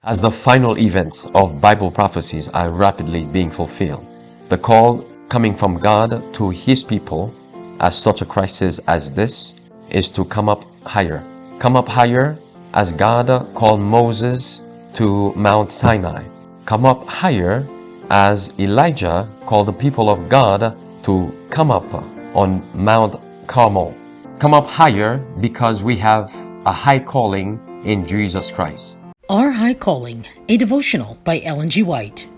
As the final events of Bible prophecies are rapidly being fulfilled, the call coming from God to His people at such a crisis as this is to come up higher. Come up higher as God called Moses to Mount Sinai. Come up higher as Elijah called the people of God to come up on Mount Carmel. Come up higher because we have a high calling in Jesus Christ. Our High Calling, a devotional by Ellen G. White.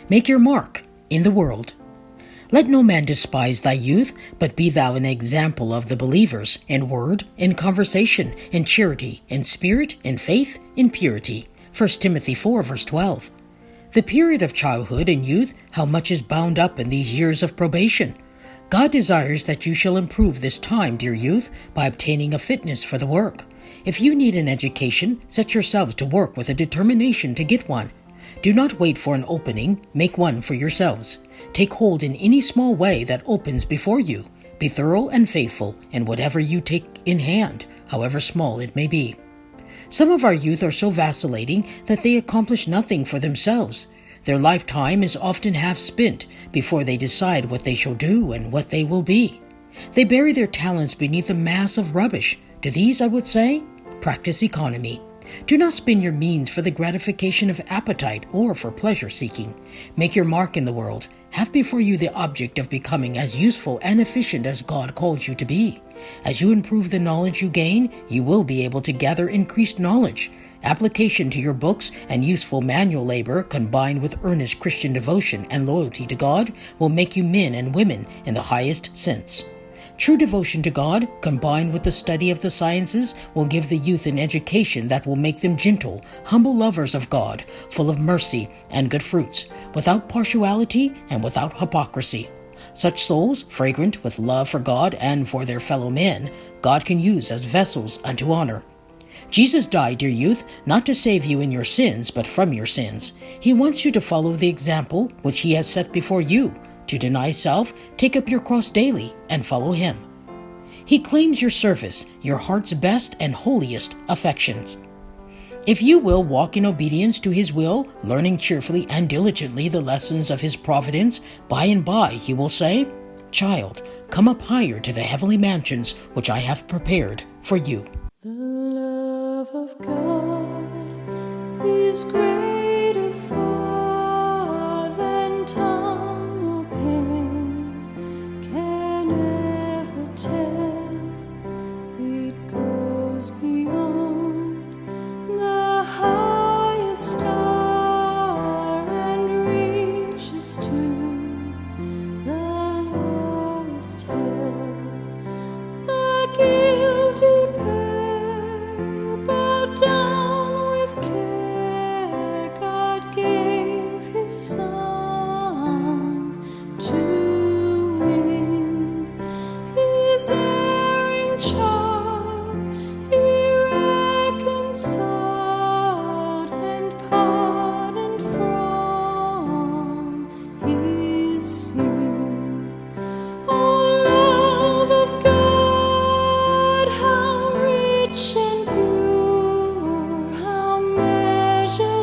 Make your mark in the world. Let no man despise thy youth, but be thou an example of the believers in word, in conversation, in charity, in spirit, in faith, in purity. 1 Timothy 4, verse 12. The period of childhood and youth, how much is bound up in these years of probation. God desires that you shall improve this time, dear youth, by obtaining a fitness for the work. If you need an education, set yourselves to work with a determination to get one. Do not wait for an opening, make one for yourselves. Take hold in any small way that opens before you. Be thorough and faithful in whatever you take in hand, however small it may be. Some of our youth are so vacillating that they accomplish nothing for themselves. Their lifetime is often half spent before they decide what they shall do and what they will be. They bury their talents beneath a mass of rubbish. To these I would say, practice economy. Do not spend your means for the gratification of appetite or for pleasure-seeking. Make your mark in the world. Have before you the object of becoming as useful and efficient as God calls you to be. As you improve the knowledge you gain, you will be able to gather increased knowledge. Application to your books and useful manual labor combined with earnest Christian devotion and loyalty to God will make you men and women in the highest sense. True devotion to God, combined with the study of the sciences, will give the youth an education that will make them gentle, humble lovers of God, full of mercy and good fruits, without partiality and without hypocrisy. Such souls, fragrant with love for God and for their fellow men, God can use as vessels unto honor. Jesus died, dear youth, not to save you in your sins, but from your sins. He wants you to follow the example which He has set before you, to deny self, take up your cross daily, and follow Him. He claims your service, your heart's best and holiest affections. If you will walk in obedience to His will, learning cheerfully and diligently the lessons of His providence, by and by He will say, "Child, come up higher to the heavenly mansions which I have prepared for you." The love of God is greater far than tongue or pen can ever tell. It goes beyond the highest star and reaches to the lowest hell. The guilty pair bowed down with care. God gave His Son to win His erring child. He reconciled and pardoned from his sin. Oh, love of God, how rich and pure, how measureless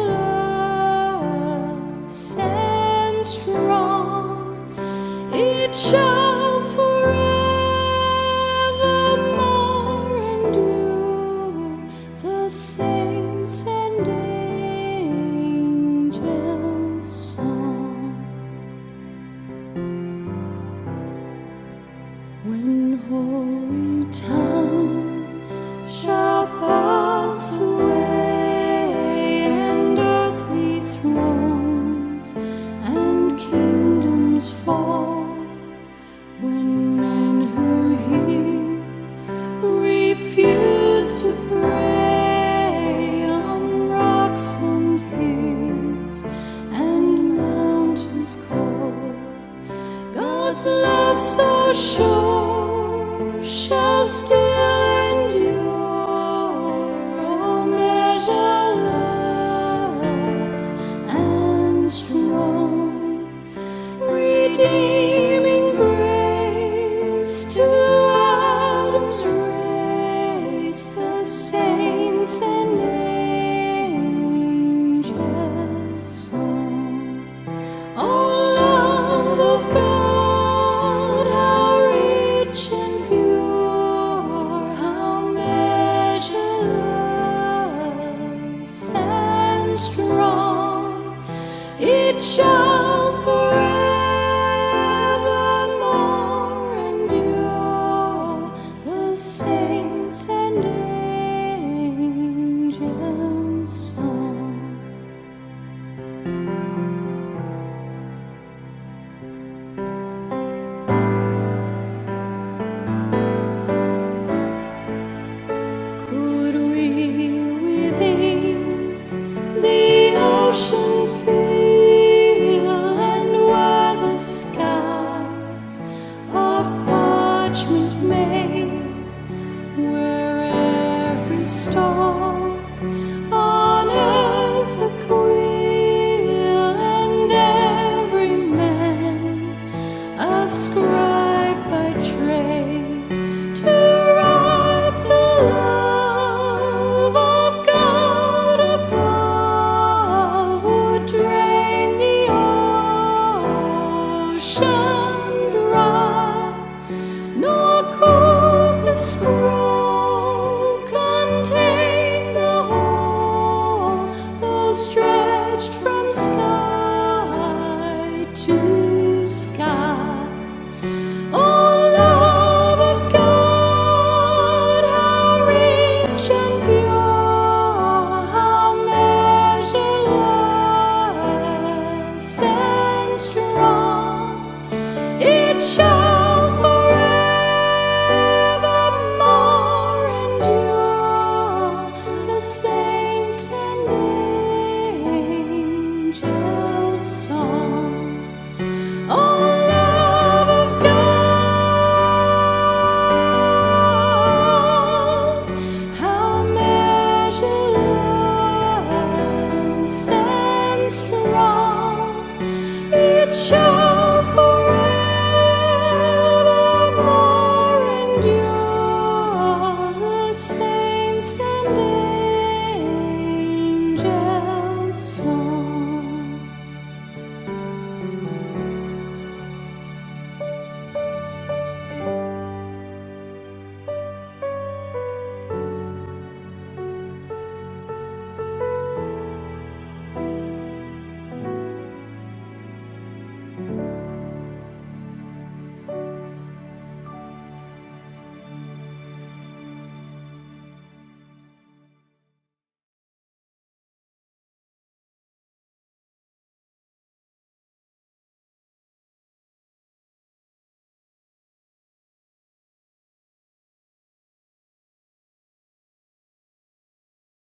and strong, it shall forevermore endure. The saints and angels' song. When hoary town shall pass away, and earthly thrones and kingdoms fall, when men who hear refuse to pray on rocks and hills and mountains cold, God's love so sure shall still endure. Oh, measureless and strong, redeeming grace to Adam's race, the saints and angels. it shall forevermore endure. The saints and angels' song. Could we within the ocean